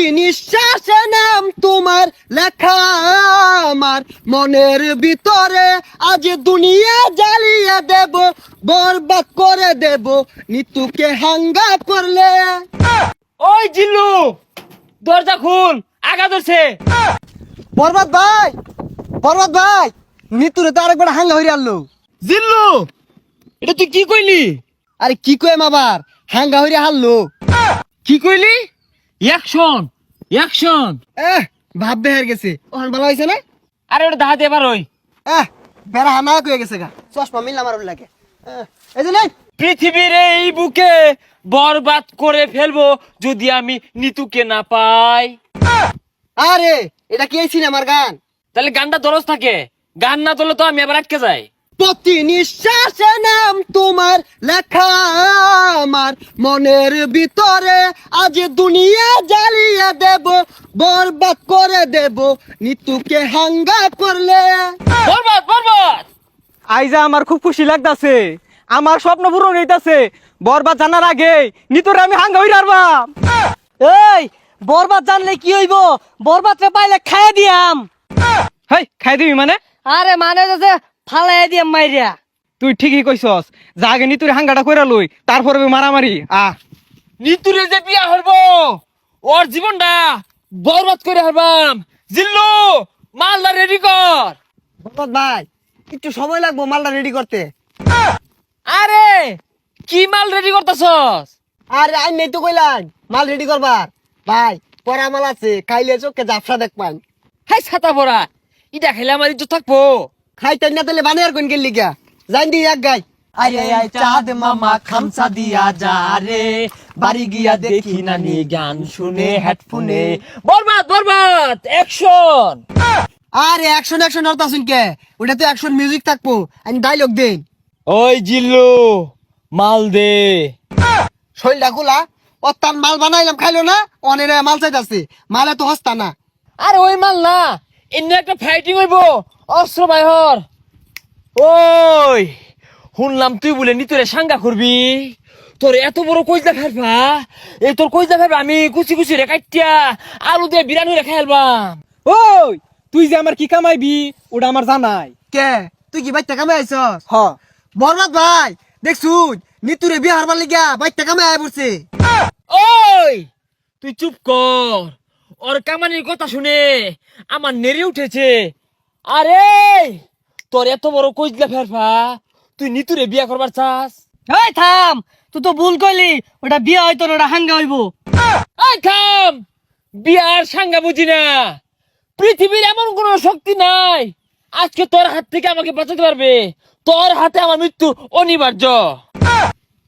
প্রতি নিঃশ্বাসে নাম তোমার লেখা আমার মনের ভিতরে, আজ দুনিয়া জ্বালিয়ে দেব, বরবাদ করে দেব নিতুকে হাঙ্গা করলে। ওই জিল্লু, দরজা খুল, আগা ধরছে। বরবাদ ভাই, বরবাদ ভাই, নিতুরে তো আরেকবার হাঙ্গা হইরে আনলো। জিল্লু, এটা তুই কি কইলি? আরে কি কইম আবার, হাঙ্গা হইরে হারলো। কি কইলি? Action, action. ভাব বেহার গেছে, ওখান ভালো হয়েছে না? আরে ওটা দাহাতে এবার ওই বেড়া হানা কয়ে গেছে গা, চশমা মিললাম আর লাগে। এই যে নেই, পৃথিবীর এই বুকে বরবাদ করে ফেলবো যদি আমি নিতুকে না পাই। আরে এটা কি এই সিনেমার গান? তাহলে গানটা দরজ থাকে, গান না তোলে তো আমি আবার আটকে যাই। প্রতি নিঃশ্বাসে নাম তোমার লেখা আমার মনের ভিতরে, আজ দুনিয়া জ্বালিয়ে দেব, বরবাদ করে দেব নিতুকে হাঙ্গা করলে। বরবাদ, বরবাদ। আইজা আমার খুব খুশি লাগতাছে, আমার স্বপ্ন পূরণ হইতাছে। বরবাদ জানার আগে নিতরে আমি হাঙ্গা হই রারবাম। এই বরবাদ জানলে কি হইব? বরবাদ রে পাইলে খাইয়ে দিয়াম। হেই, খাই দিবি মানে? আরে মানে যে ফালাই দিয়াম মাইরিয়া। তুই ঠিকই কইছস, যা আগে নিতুরে হাঙ্গাটা কইরা লই, তারপরে মারামারি। নিতুরে যে বিয়া হরবো, ওর জীবনটা বরবাদ করে হারবাম। জিল্লু, মালদা রেডি কর। বরবাদ ভাই, একটু সময় লাগবো মালটা রেডি করতে। আরে কি মাল রেডি করতেছস? আরে আই নেই তো কইলাম মাল রেডি করবার। ভাই পরা মাল আছে, খাইলে চোখে জাফরা দেখ পান। হাই ছাতা পরা, ইটা খেলে আমার ইজ্জত থাকবো। খাইতেন না তাহলে বানিয়ার কোন গেলি গা, জান দি এক গাই। আরে আই চাঁদ মামা খামসা দিয়া যা রে, বাড়ি গিয়া দেখি নানি গান শুনে হেডফোনে। বরবাদ, বরবাদ, অ্যাকশন। আরে অ্যাকশন অ্যাকশন অর্থ আসুন কে, ওটা তো অ্যাকশন মিউজিক থাকবো, আমি ডাইলগ দেন। ওই জিল্লু, মাল দে। শৈলটা খোলা, অত্যান মাল বানাইলাম খাইলো না, অনেরে মাল চাইতাছে, মালে তো হস্তা না। আরে ওই মাল না, এমনি একটা ফাইটিং হইব, অস্ত্র বাইহর। ওই শুনলাম তুই বলে নিতরে সাঙ্গা করবি, তোর এত বড় কইজা ফেলবা, এই তোর কইজা ফেলবা আমি কুচি কুচি রে কাটিয়া আলু দিয়ে বিরানি রে খাইলবাম। ওই তুই যে আমার কি কামাইবি ওটা আমার জানাই। কে তুই কি বাইতে কামে আইছস? হ, বরবাদ ভাই দেখছুন, নিতুরে বিয়ে হারবার লিগা বাইতে কামে আয় পড়ছে। ওই তুই চুপ কর, ওর কামানির কথা শুনে আমার নেড়ে উঠেছে। আরে তোর এত বড় কইজলা ফেরফা, তুই নিতুরে বিয়া করবার চাস? এই থাম, তুই তো ভুল কইলি, ওটা বিয়ে হয়তো না, ওটা হাঙ্গা হইব। এই থাম, বিয়ার সাঙ্গা বুঝি না। পৃথিবীর এমন কোন শক্তি নাই আজকে তোর হাত থেকে আমাকে বাঁচাতে পারবে। তোর হাতে আমার মৃত্যু অনিবার্য।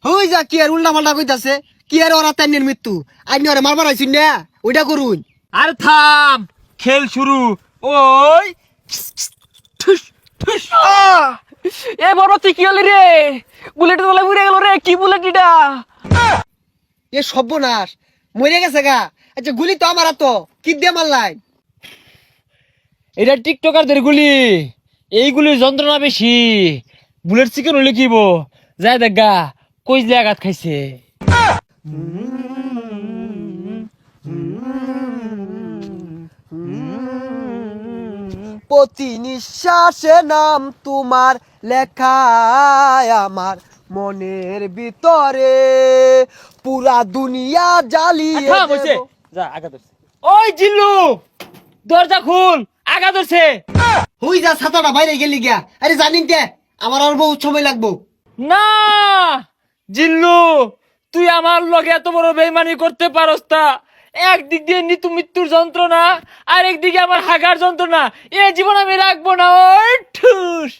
হই যা, কি আর উল্টা পাল্টা কইতাছে, কি আর ওরা তাইনের মৃত্যু, আইনি ওরে মারবার আইছুন না, ওইটা করুন। আর থাম, খেল শুরু। ওই এ বরবাদ তুই কি হলি রে? বুলেটের তলায় উড়ে গেল রে, কি বুলেট এটা? এ সর্বনাশ, মরে গেছে গা। আচ্ছা গুলি তো আমার তো কি দিয়ে মারলাই? এটা টিকটকারদের গুলি, এইগুলির যন্ত্রণা বেশি। বুলেট চিকেন হলে কিব যায় দেখ গা, কইজলে আঘাত খাইছে। প্রতি নিঃশ্বাসে নাম তোমার লেখা আমার মনের ভিতরে, পুরা দুনিয়া জ্বালিয়ে থাম, হইছে। দেব। যা, আঘাত ধরছে। ওই জিল্লু, দরজা খুল, আঘাত ধরছে। হই যা, ছাতাটা বাইরে গেলি গিয়া। আরে জানিন কে, আমার আর বহুত সময় লাগবো। না জিল্লু, তুই আমার লগে এত বড় বেইমানি করতে পারস তা? একদিক দিয়ে নিতু মৃত্যুর যন্ত্রণা, আর একদিকে আমার হাগার যন্ত্রণা, এ জীবন আমি রাখবো না। ওই ঠুস।